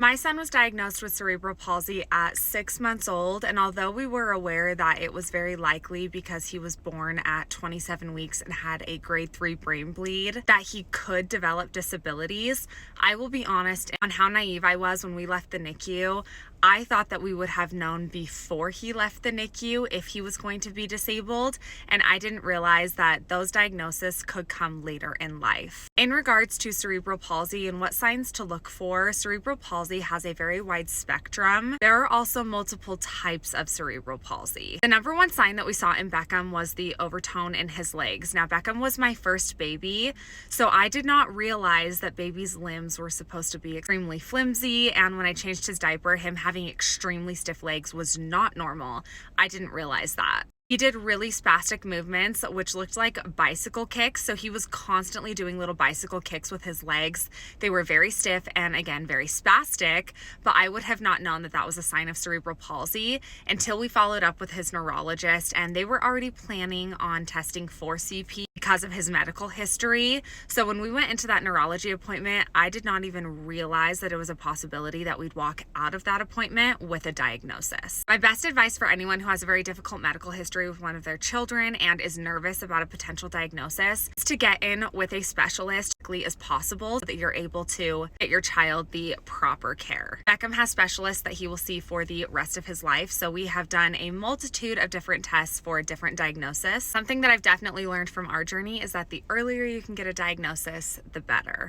My son was diagnosed with cerebral palsy at 6 months old, and although we were aware that it was very likely because he was born at 27 weeks and had a grade 3 brain bleed that he could develop disabilities, I will be honest on how naive I was when we left the NICU. I thought that we would have known before he left the NICU if he was going to be disabled, and I didn't realize that those diagnoses could come later in life. In regards to cerebral palsy and what signs to look for, cerebral palsy has a very wide spectrum. There are also multiple types of cerebral palsy. The number one sign that we saw in Beckham was the overtone in his legs. Now, Beckham was my first baby, so I did not realize that baby's limbs were supposed to be extremely flimsy, and when I changed his diaper, him having extremely stiff legs was not normal. I didn't realize that. He did really spastic movements, which looked like bicycle kicks. So he was constantly doing little bicycle kicks with his legs. They were very stiff and, again, very spastic, but I would have not known that that was a sign of cerebral palsy until we followed up with his neurologist, and they were already planning on testing for CP because of his medical history. So when we went into that neurology appointment, I did not even realize that it was a possibility that we'd walk out of that appointment with a diagnosis. My best advice for anyone who has a very difficult medical history with one of their children and is nervous about a potential diagnosis is to get in with a specialist as quickly as possible so that you're able to get your child the proper care. Beckham has specialists that he will see for the rest of his life, so we have done a multitude of different tests for different diagnoses. Something that I've definitely learned from our journey is that the earlier you can get a diagnosis, the better.